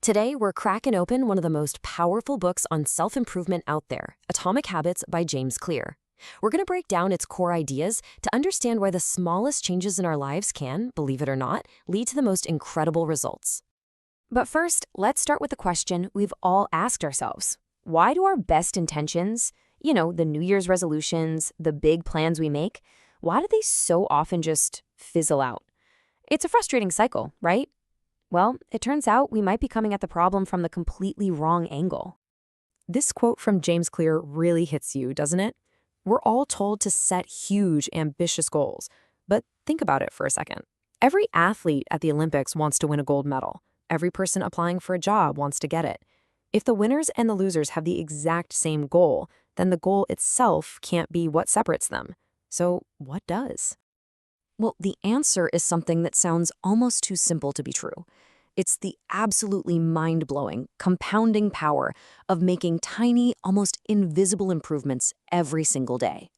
Today, we're cracking open one of the most powerful books on self-improvement out there, Atomic Habits by James Clear. We're going to break down its core ideas to understand why the smallest changes in our lives can, believe it or not, lead to the most incredible results. But first, let's start with the question we've all asked ourselves. Why do our best intentions, the New Year's resolutions, the big plans we make, why do they so often just fizzle out? It's a frustrating cycle, right? Well, it turns out we might be coming at the problem from the completely wrong angle. This quote from James Clear really hits you, doesn't it? We're all told to set huge, ambitious goals. But think about it for a second. Every athlete at the Olympics wants to win a gold medal. Every person applying for a job wants to get it. If the winners and the losers have the exact same goal, then the goal itself can't be what separates them. So what does? Well, the answer is something that sounds almost too simple to be true. It's the absolutely mind-blowing, compounding power of making tiny, almost invisible improvements every single day.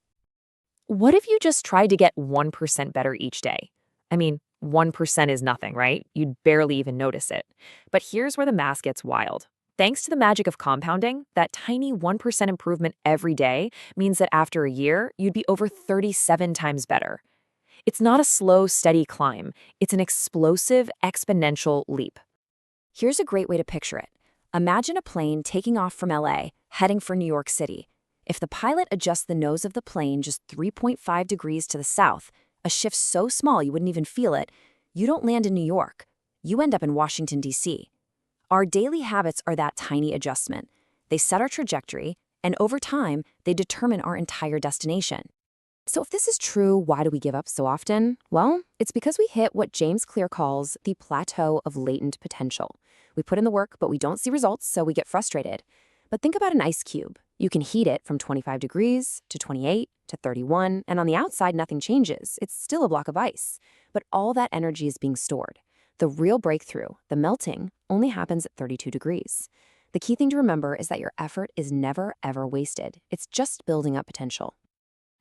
What if you just tried to get 1% better each day? 1% is nothing, right? You'd barely even notice it. But here's where the math gets wild. Thanks to the magic of compounding, that tiny 1% improvement every day means that after a year, you'd be over 37 times better. It's not a slow, steady climb. It's an explosive, exponential leap. Here's a great way to picture it. Imagine a plane taking off from LA, heading for New York City. If the pilot adjusts the nose of the plane just 3.5 degrees to the south, a shift so small you wouldn't even feel it, you don't land in New York. You end up in Washington, D.C. Our daily habits are that tiny adjustment. They set our trajectory, and over time, they determine our entire destination. So if this is true, why do we give up so often? Well, it's because we hit what James Clear calls the plateau of latent potential. We put in the work, but we don't see results, so we get frustrated. But think about an ice cube. You can heat it from 25 degrees to 28 to 31, and on the outside, nothing changes. It's still a block of ice. But all that energy is being stored. The real breakthrough, the melting, only happens at 32 degrees. The key thing to remember is that your effort is never, ever wasted. It's just building up potential.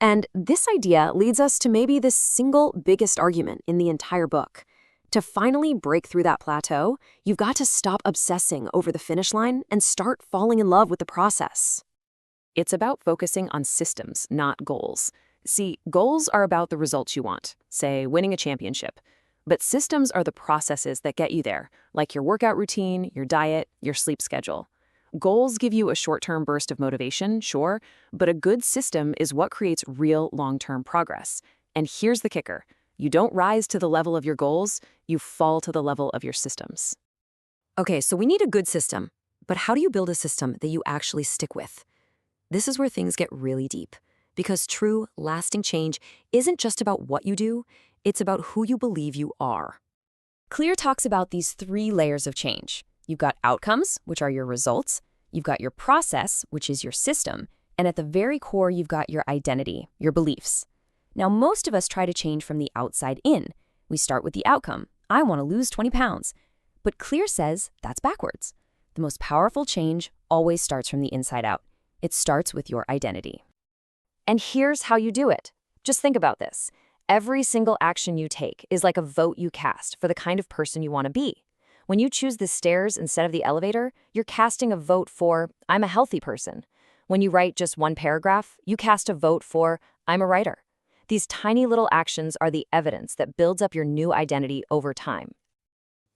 And this idea leads us to maybe the single biggest argument in the entire book. To finally break through that plateau, you've got to stop obsessing over the finish line and start falling in love with the process. It's about focusing on systems, not goals. See, goals are about the results you want, say winning a championship. But systems are the processes that get you there, like your workout routine, your diet, your sleep schedule. Goals give you a short-term burst of motivation, sure, but a good system is what creates real long-term progress. And here's the kicker. You don't rise to the level of your goals, you fall to the level of your systems. Okay, so we need a good system, but how do you build a system that you actually stick with? This is where things get really deep, because true, lasting change isn't just about what you do, it's about who you believe you are. Clear talks about these 3 layers of change. You've got outcomes, which are your results. You've got your process, which is your system. And at the very core, you've got your identity, your beliefs. Now, most of us try to change from the outside in. We start with the outcome. I want to lose 20 pounds. But Clear says that's backwards. The most powerful change always starts from the inside out. It starts with your identity. And here's how you do it. Just think about this. Every single action you take is like a vote you cast for the kind of person you want to be. When you choose the stairs instead of the elevator, you're casting a vote for, I'm a healthy person. When you write just one paragraph, you cast a vote for, I'm a writer. These tiny little actions are the evidence that builds up your new identity over time.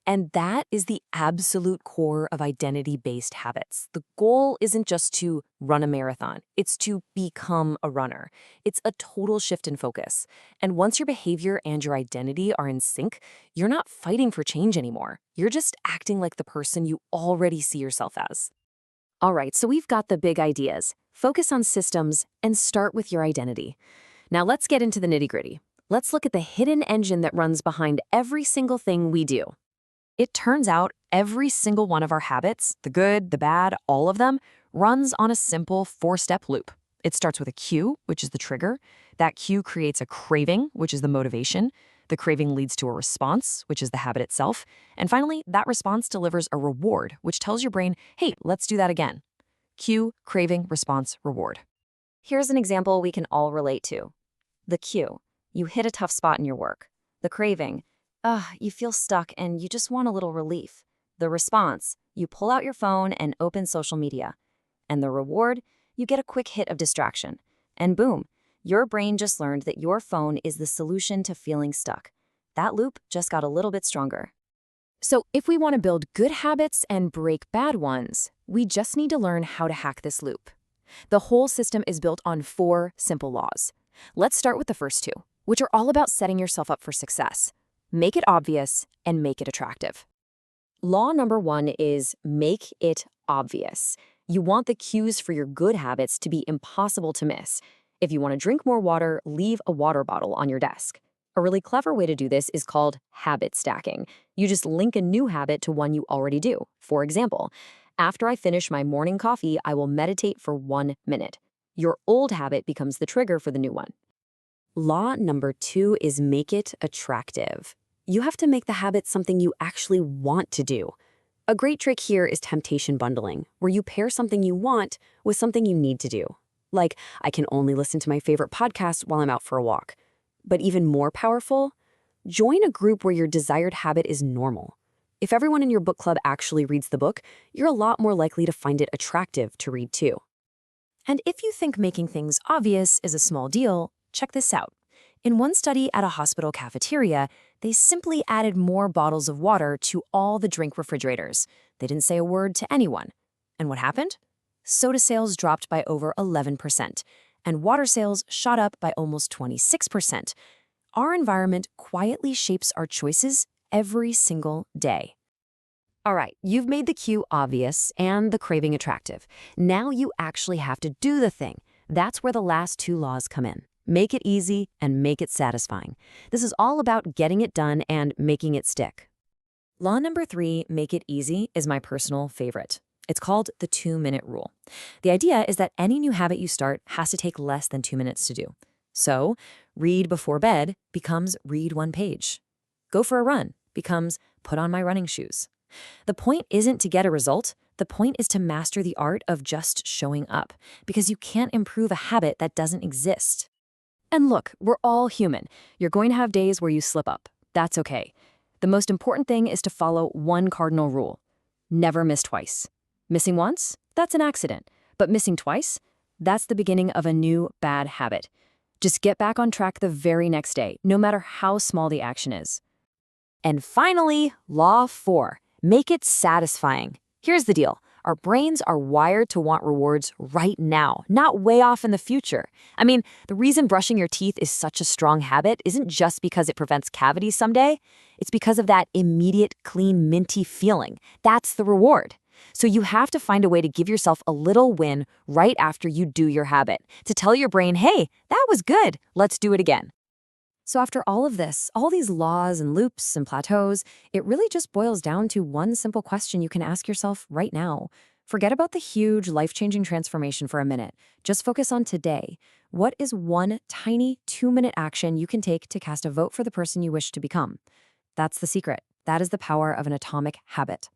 And that is the absolute core of identity-based habits. The goal isn't just to run a marathon. It's to become a runner. It's a total shift in focus. And once your behavior and your identity are in sync, you're not fighting for change anymore. You're just acting like the person you already see yourself as. All right, so we've got the big ideas. Focus on systems and start with your identity. Now let's get into the nitty-gritty. Let's look at the hidden engine that runs behind every single thing we do. It turns out every single one of our habits, the good, the bad, all of them, runs on a simple 4-step loop. It starts with a cue, which is the trigger. That cue creates a craving, which is the motivation. The craving leads to a response, which is the habit itself. And finally, that response delivers a reward, which tells your brain, hey, let's do that again. Cue, craving, response, reward. Here's an example we can all relate to. The cue. You hit a tough spot in your work. The craving. You feel stuck and you just want a little relief. The response, you pull out your phone and open social media. And the reward, you get a quick hit of distraction. And boom, your brain just learned that your phone is the solution to feeling stuck. That loop just got a little bit stronger. So if we want to build good habits and break bad ones, we just need to learn how to hack this loop. The whole system is built on 4 simple laws. Let's start with the first 2, which are all about setting yourself up for success. Make it obvious and make it attractive. Law number 1 is make it obvious. You want the cues for your good habits to be impossible to miss. If you want to drink more water, leave a water bottle on your desk. A really clever way to do this is called habit stacking. You just link a new habit to one you already do. For example, after I finish my morning coffee, I will meditate for 1 minute. Your old habit becomes the trigger for the new one. Law number 2 is make it attractive. You have to make the habit something you actually want to do. A great trick here is temptation bundling, where you pair something you want with something you need to do. Like, I can only listen to my favorite podcast while I'm out for a walk. But even more powerful, join a group where your desired habit is normal. If everyone in your book club actually reads the book, you're a lot more likely to find it attractive to read too. And if you think making things obvious is a small deal, check this out. In one study at a hospital cafeteria, they simply added more bottles of water to all the drink refrigerators. They didn't say a word to anyone. And what happened? Soda sales dropped by over 11%, and water sales shot up by almost 26%. Our environment quietly shapes our choices every single day. All right, you've made the cue obvious and the craving attractive. Now you actually have to do the thing. That's where the last 2 laws come in. Make it easy and make it satisfying. This is all about getting it done and making it stick. Law number 3, make it easy, is my personal favorite. It's called the 2-minute rule. The idea is that any new habit you start has to take less than 2 minutes to do. So, read before bed becomes read 1 page. Go for a run becomes put on my running shoes. The point isn't to get a result. The point is to master the art of just showing up, because you can't improve a habit that doesn't exist. And look, we're all human. You're going to have days where you slip up. That's okay. The most important thing is to follow one cardinal rule. Never miss twice. Missing once? That's an accident. But missing twice? That's the beginning of a new bad habit. Just get back on track the very next day, no matter how small the action is. And finally, Law 4. Make it satisfying. Here's the deal. Our brains are wired to want rewards right now, not way off in the future. I mean, the reason brushing your teeth is such a strong habit isn't just because it prevents cavities someday. It's because of that immediate, clean, minty feeling. That's the reward. So you have to find a way to give yourself a little win right after you do your habit, to tell your brain, hey, that was good, let's do it again. So after all of this, all these laws and loops and plateaus, it really just boils down to one simple question you can ask yourself right now. Forget about the huge, life-changing transformation for a minute. Just focus on today. What is one tiny 2-minute action you can take to cast a vote for the person you wish to become? That's the secret. That is the power of an atomic habit.